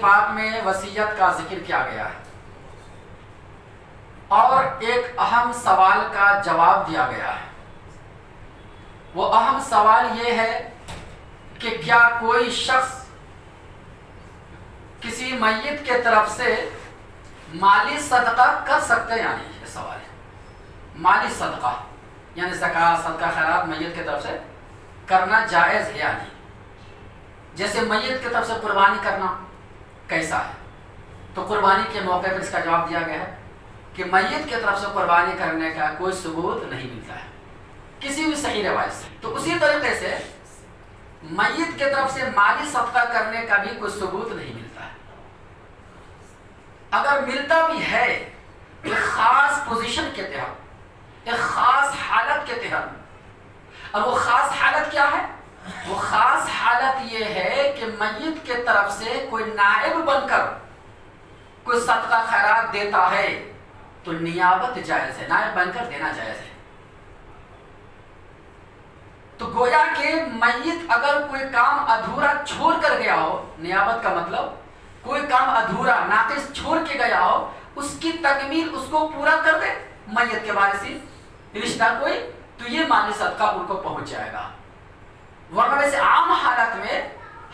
پاک میں وصیت کا ذکر کیا گیا ہے اور ایک اہم سوال کا جواب دیا گیا ہے۔ وہ اہم سوال یہ ہے کہ کیا کوئی شخص کسی میت کے طرف سے مالی صدقہ کر سکتے ہیں یا نہیں؟ یہ سوال ہے۔ مالی صدقہ یعنی زکوٰۃ، صدقہ خیرات میت کی طرف سے کرنا جائز ہے یا نہیں؟ جیسے میت کی طرف سے قربانی کرنا کیسا ہے؟ تو قربانی کے موقع پر اس کا جواب دیا گیا ہے کہ میت کی طرف سے قربانی کرنے کا کوئی ثبوت نہیں ملتا ہے کسی بھی صحیح روایت سے۔ تو اسی طریقے سے میت کی طرف سے مالی صدقہ کرنے کا بھی کوئی ثبوت نہیں ملتا ہے۔ اگر ملتا بھی ہے ایک خاص پوزیشن کے تحت، ایک خاص حالت کے تحت، اور وہ خاص حالت کیا ہے؟ وہ خاص حالت یہ ہے کہ میت کے طرف سے کوئی نائب بن کر کوئی صدقہ خیرات دیتا ہے تو نیابت جائز ہے، نائب بن کر دینا جائز ہے۔ تو گویا کہ میت اگر کوئی کام ادھورا چھوڑ کر گیا ہو، نیابت کا مطلب کوئی کام ادھورا ناقص چھوڑ کے گیا ہو، اس کی تکمیل اس کو پورا کر دے میت کے وارثین رشتہ کوئی، تو یہ مالی صدقہ ان کو پہنچ جائے گا۔ ورنہ ویسے عام حالت میں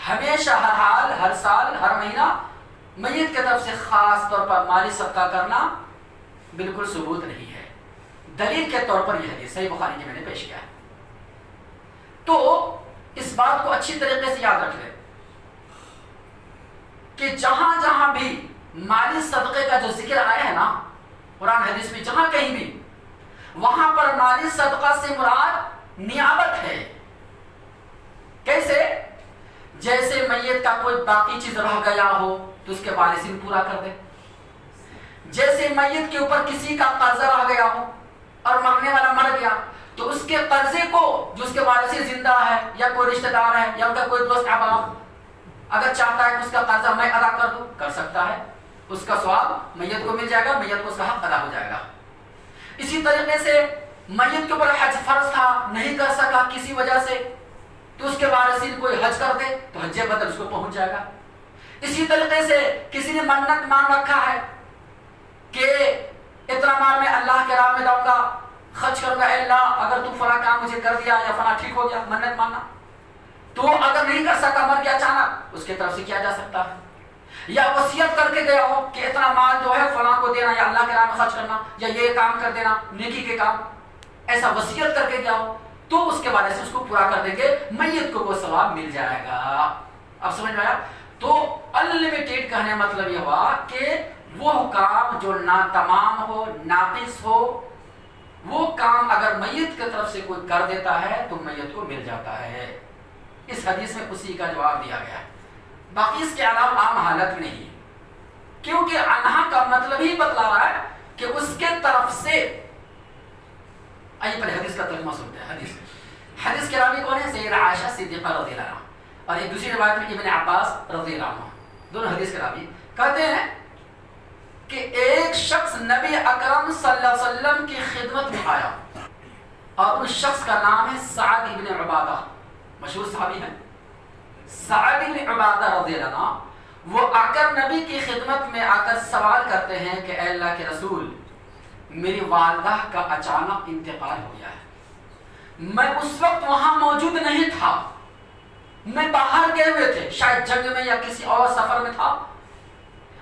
ہمیشہ، ہر حال، ہر سال، ہر مہینہ میت کی طرف سے خاص طور پر مالی صدقہ کرنا بالکل ثبوت نہیں ہے۔ دلیل کے طور پر یہ حدیث صحیح بخاری کی میں نے پیش کیا ہے۔ تو اس بات کو اچھی طریقے سے یاد رکھ لیں کہ جہاں جہاں بھی مالی صدقے کا جو ذکر آیا ہے نا قرآن حدیث میں، جہاں کہیں بھی، وہاں پر مالی صدقہ سے مراد نیابت ہے۔ کیسے؟ جیسے میت کا کوئی باقی چیز رہ گیا ہو تو اس کے وارثین پورا کر دے، جیسے میت کے اوپر کسی کا قرضہ رہ گیا ہو اور مرنے والا مر گیا تو اس کے قرضے کو جو اس کے وارثین زندہ ہے یا کوئی رشتہ دار ہے یا ان کا کوئی دوست احباب اگر چاہتا ہے کہ اس کا قرضہ میں ادا کر دوں، کر سکتا ہے، اس کا ثواب میت کو مل جائے گا، میت کو اس کا حق ادا ہو جائے گا۔ اسی طریقے سے میت کے اوپر حج فرض تھا، نہیں کر سکا کسی وجہ سے، تو اس کے وارثین کوئی حج کر دے تو حج بدل اس کو پہنچ جائے گا۔ اسی طریقے سے کسی نے منت مان رکھا ہے کہ اتنا مال میں اللہ کے راہ میں دوں گا، خرچ کروں گا، اے اللہ اگر تو فلاں کام مجھے کر دیا یا فلاں ٹھیک ہو گیا، منت ماننا، تو اگر نہیں کر سکا، مر گیا اچانک، اس کی طرف سے کیا جا سکتا ہے۔ یا وصیت کر کے گیا ہو کہ اتنا مال جو ہے فلاں کو دینا یا اللہ کے راہ میں خرچ کرنا یا یہ کام کر دینا، نیکی کے کام، ایسا وصیت کر کے گیا ہو تو اس کے بعد سے اس کو پورا کر دیں گے، میت کو وہ ثواب مل جائے گا۔ اب سمجھ میں آیا؟ تو انلمیٹیڈ کہنے مطلب یہ ہوا کہ وہ کام جو ناتمام ہو، ناقص ہو، وہ کام اگر میت کی طرف سے کوئی کر دیتا ہے تو میت کو مل جاتا ہے۔ اس حدیث میں اسی کا جواب دیا گیا ہے، باقی اس کے علاوہ عام حالت نہیں، کیونکہ انہا کا مطلب ہی بتلا رہا ہے کہ اس کے طرف سے۔ آئیے پہلے حدیث کا ترجمہ سنتے ہیں۔ حدیث کے راوی کون ہے؟ سیدہ عائشہ صدیقہ رضی اللہ عنہا، اور ایک دوسری روایت میں ابن عباس رضی اللہ عنہ، دونوں حدیث کے راوی کہتے ہیں کہ ایک شخص نبی اکرم صلی اللہ علیہ وسلم کی خدمت میں آیا اور اس شخص کا نام ہے سعد ابن عبادہ، مشہور صحابی ہیں سعد ابن عبادہ رضی اللہ عنہ۔ وہ آ کر نبی کی خدمت میں آ کر سوال کرتے ہیں کہ اے اللہ کے رسول، میری والدہ کا اچانک انتقال ہو گیا ہے، میں اس وقت وہاں موجود نہیں تھا، میں باہر گئے ہوئے تھے، شاید جنگ میں یا کسی اور سفر میں تھا،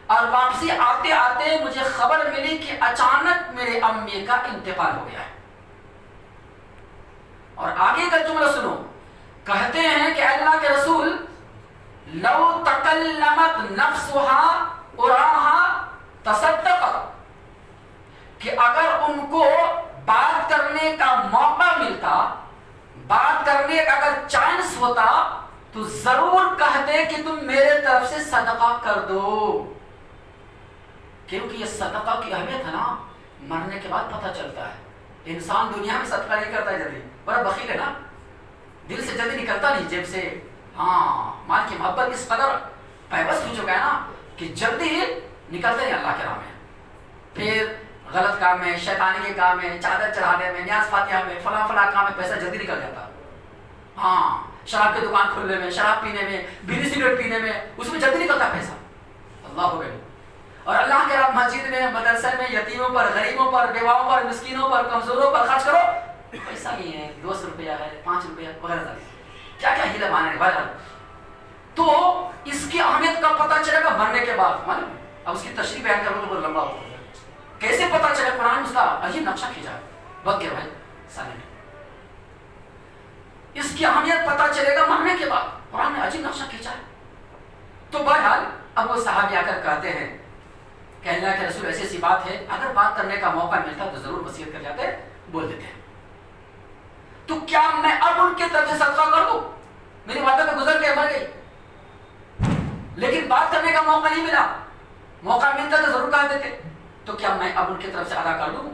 اور واپسی آتے آتے مجھے خبر ملی کہ اچانک میرے امی کا انتقال ہو گیا ہے۔ اور آگے کا جملہ سنو، کہتے ہیں کہ اللہ کے رسول، لو تکلمت نفسها اراها تصدقت، کہ اگر ان کو بات کرنے کا موقع ملتا، بات کرنے کا اگر چانس ہوتا تو ضرور کہتے کہ تم میرے طرف سے صدقہ کر دو، کیونکہ یہ صدقہ کی اہمیت ہے نا، مرنے کے بعد پتہ چلتا ہے۔ انسان دنیا میں صدقہ نہیں کرتا جلدی، بڑا بخیل ہے نا، دل سے جلدی نکلتا نہیں جیب سے، ہاں مال کی محبت اس قدر پیوست ہو چکا ہے نا کہ جلدی نکلتے نہیں اللہ کے راہ میں، پھر غلط کام میں، شیطانی کے کام میں، چادر چڑھانے میں، نیاز فاتحہ میں، فلاں فلاں کام میں پیسہ جلدی نکل جاتا، ہاں شراب کی دکان کھولنے میں، شراب پینے میں، بیڑی سگریٹ پینے میں، اس میں جلدی نکلتا پیسہ، اللہ بھائی. اور اللہ کے رب مسجد میں مدرسے میں یتیموں پر غریبوں پر بیواؤں پر مسکینوں پر کمزوروں پر خرچ کرو. پیسہ نہیں ہے 200 روپیہ ہے 5 روپیہ وغیرہ کیا کیا ہیلے مانے بہرحال. تو اس کی اہمیت کا پتہ چلے گا مرنے کے بعد. معلوم اب اس کی تشریح بیان کروں تو بہت لمبا ہوتا ہے. کیسے پتہ چلے؟ قرآن اس کا عجیب نقشہ کھینچا ہے. وقت بھائی سالے میں اس کی اہمیت پتہ چلے گا مرنے کے بعد. قرآن نے عجیب نقشہ کھینچا ہے. تو بہرحال اب وہ صحابی آ کر کہتے ہیں کہ اللہ کے رسول ایسی بات ہے اگر بات کرنے کا موقع ملتا تو ضرور وصیت کر جاتے بول دیتے ہیں. تو کیا میں اب ان کی طرف سے صدقہ کر دوں؟ میری والدہ تو گزر کے مر گئی لیکن بات کرنے کا موقع نہیں ملا. موقع ملتا تو ضرور کہہ دیتے. تو کیا میں اب ان کی طرف سے ادا کر دوں؟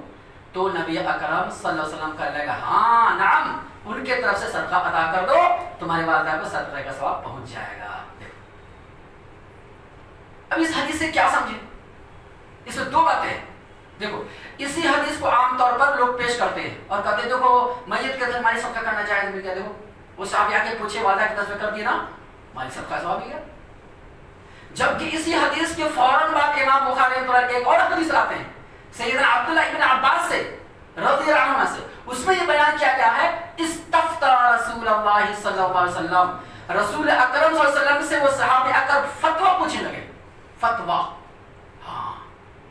تو نبی اکرم صلی اللہ علیہ وسلم کہنے لگا ہاں نعم ان کے طرف سے صدقہ ادا کر دو تمہاری والدہ کو صدقے کا ثواب پہنچ جائے گا. اب اس حدیث سے کیا سمجھے؟ اس میں دو باتیں ہیں. دیکھو اسی حدیث کو عام طور پر لوگ پیش کرتے ہیں اور کہتے ہیں دیکھو میت کے اندر مالی صدقہ کرنا جائز مل گیا. دیکھو وہ صحابی آ کے پوچھے والدہ کی طرف سے کر دیا نا مالی صدقہ کا ثواب مل گیا. جبکہ اسی حدیث کے فوراً بعد امام بخاری پر ایک اور حدیث لاتے ہیں سیدنا عبداللہ ابن عباس سے رضی اللہ عنہ سے. اس میں یہ بیان کیا گیا ہے استفتى رسول اللہ صلی اللہ علیہ وسلم. رسول اکرم صلی اللہ علیہ وسلم سے وہ صحابی آ کر فتویٰ پوچھنے لگے. فتویٰ ہاں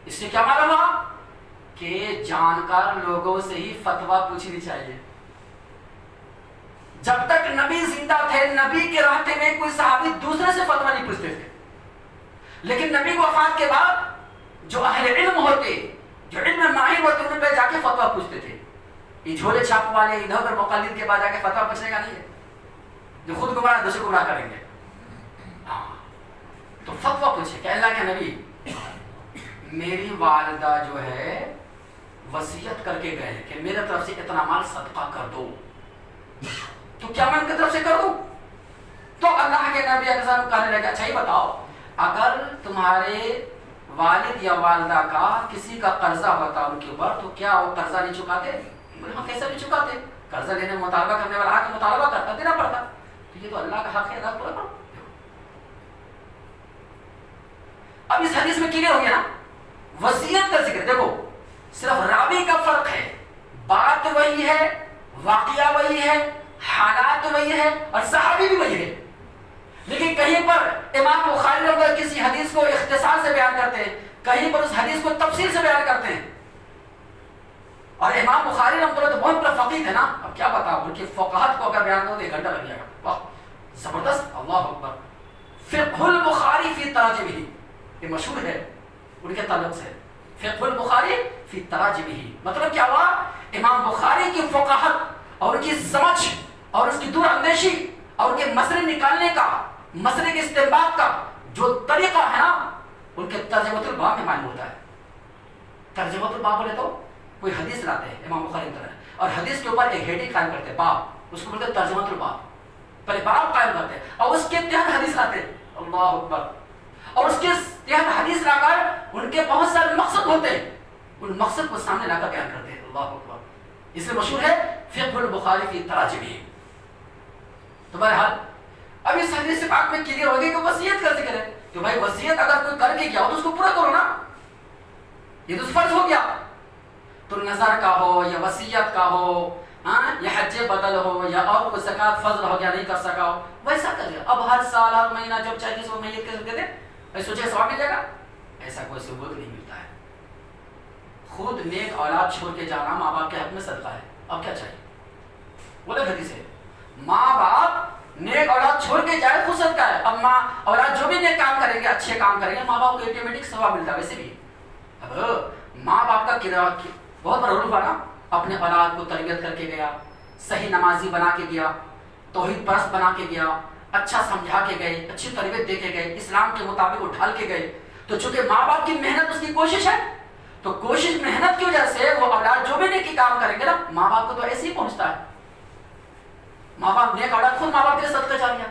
اس سے کیا معلوم ہوا کہ جانکار لوگوں سے ہی فتویٰ پوچھنی چاہیے. جب تک نبی زندہ تھے نبی کے رہتے میں کوئی صحابی دوسرے سے فتویٰ نہیں پوچھتے تھے. لیکن نبی کی وفات کے بعد جو اہل علم ہوتے جو علم میں ماہر ہوتے ان پہ جا کے فتویٰ پوچھتے تھے. یہ جھولے چھاپ والے ادھر ادھر مقلد کے بعد جا کے فتویٰ پوچھنے کا نہیں ہے جو خود گمراہ دوسرے گمراہ کریں گے. ہاں تو فتویٰ پوچھے کہ اللہ کے نبی میری والدہ جو ہے وصیت کر کے گئے کہ میرے طرف سے اتنا مال صدقہ کر دو تو کیا میں ان کی طرف سے کر دوں؟ تو اللہ کے نبی اکرم کہنے لگے اچھا ہی بتاؤ اگر تمہارے والد یا والدہ کا کسی کا قرضہ ہوتا ان کے اوپر تو کیا وہ قرضہ نہیں چکاتے؟ ہاں کیسے نہیں چکاتے؟ قرضہ لینے میں مطالبہ کرنے والا آ کے مطالبہ کرتا دینا پڑتا. تو یہ تو اللہ کا حق ہے ادا پورا کرو. اب اس حدیث میں کلیئر ہو گیا نا وصیت کا ذکر. دیکھو صرف راوی کا فرق ہے بات وہی ہے واقعہ وہی ہے حالات وہی ہے اور صحابی بھی وہی ہے. لیکن کہیں پر امام بخاری رحمۃ اللہ کسی حدیث کو اختصار سے بیان کرتے ہیں کہیں پر اس حدیث کو تفصیل سے بیان کرتے ہیں. اور امام بخاری رحمۃ اللہ تو بہت بڑا فقیہ ہے نا. اب کیا بتاؤ ان کی فقاہت کو اگر بیان کرو تو 1 گھنٹہ لگ جائے گا. واہ زبردست اللہ اکبر. فقہ البخاری فی تراجمہ یہ مشہور ہے ان کے تعلق سے. فقہ البخاری فی تراجمہ مطلب کیا ہوا امام بخاری کی فقاہت اور ان کی سمجھ اور اس کی دور اندیشی اور ان کے مسئلے نکالنے کا مسئلے کے استنباط کا جو طریقہ ہے نا ان کے ترجمۃ الباب میں معلوم ہوتا ہے. ترجمۃ الباب بولے تو کوئی حدیث لاتے ہیں امام بخاری طرح اور حدیث کے اوپر ایک ہیڈنگ قائم کرتے ہیں باب اس کو بولتے ہیں ترجمۃ الباب. پہلے باب قائم کرتے ہیں اور اس کے تحت حدیث لاتے ہیں. اللہ اکبر. اور اس کے تحت حدیث لا کر ان کے بہت سارے مقصد ہوتے ہیں ان مقصد کو سامنے لا کر بیان کرتے ہیں. اللہ اکبر. اس لیے مشہور ہے فقہ البخاری فی تراجمہ. تو بہرحال اب اس حدیث سے پاک میں کلیئر ہو گئی کہ وصیت کا ذکر ہے کہ بھائی وصیت اگر کوئی کر کے گیا ہو تو اس کو پورا کرو نا. یہ تو فرض ہو گیا. تو نظر کا ہو یا وصیت کا ہو یا حج بدل ہو یا اور کوئی زکات فضل ہو گیا نہیں کر سکا ہو ویسا کر لیا. اب ہر سال ہر مہینہ جب چاہیے اس کو میت کے دے دے سوچے ثواب مل جائے گا. ایسا کوئی ثبوت نہیں ملتا ہے. خود نیک اولاد چھوڑ کے جانا ماں باپ کے حق میں صدقہ ہے. اب کیا چاہیے بولے حدیث ہے ماں باپ نیک اولاد چھوڑ کے جائے خود صدقہ ہے. اب ماں اولاد جو بھی نیک کام کریں گے اچھے کام کریں گے ماں باپ کو آٹومیٹک ثواب ملتا ہے. ویسے بھی اب ماں باپ کا کردار بہت بڑا رول ہوا نا. اپنے اولاد کو تربیت کر کے گیا صحیح نمازی بنا کے گیا توحید پرست بنا کے گیا اچھا سمجھا کے گئے اچھی تربیت دے کے گئے اسلام کے مطابق وہ ڈھال کے گئے. تو چونکہ ماں باپ کی محنت اس کی کوشش ہے تو کوشش محنت کی وجہ سے وہ اولاد جو بھی نیکی کام کریں گے نا ماں باپ کو تو ایسے ہی پہنچتا ہے. ماں باپ نیک اولاد خود ماں باپ کے صدقہ جاریہ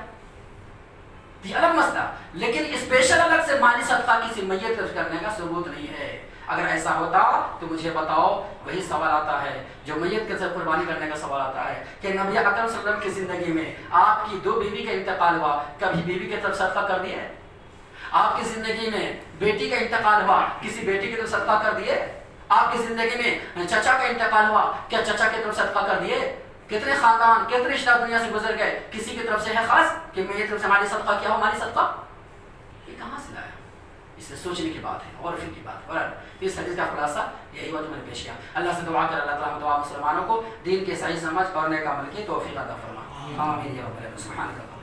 یہ الگ مسئلہ. لیکن اسپیشل الگ سے مالی صدقہ کسی میت کرنے کا ثبوت نہیں ہے. اگر ایسا ہوتا تو مجھے بتاؤ. وہی سوال آتا ہے جو میت کے ساتھ قربانی کرنے کا سوال آتا ہے کہ نبی اکرم صلی اللہ علیہ وسلم کی زندگی میں آپ کی 2 بیوی کا انتقال ہوا کبھی بیوی کی طرف صدقہ کر دیا ہے؟ آپ کی زندگی میں بیٹی کا انتقال ہوا، کسی بیٹی کی طرف صدقہ کر دیے؟ آپ کی زندگی میں چچا کا انتقال ہوا، کیا چچا کی طرف صدقہ کر دیے؟ کتنے خاندان، کتنے رشتہ دنیا سے گزر گئے، کسی کی طرف سے ہے خاص کہ میری طرف سے مالی صدقہ کیا ہو؟ مالی صدقہ یہ کہاں سے لایا؟ اس سے سوچنے کی بات ہے اور فکر کی بات ہے۔ اور اس حدیث کا خلاصہ یہی ہوا جو میں نے پیش کیا۔ اللہ سے دعا کر اللہ تعالیٰ دعا مسلمانوں کو دین کے صحیح سمجھ اور نیک عمل کی توفیق عطا فرما۔ آمین یا رب العالمین۔ سبحانک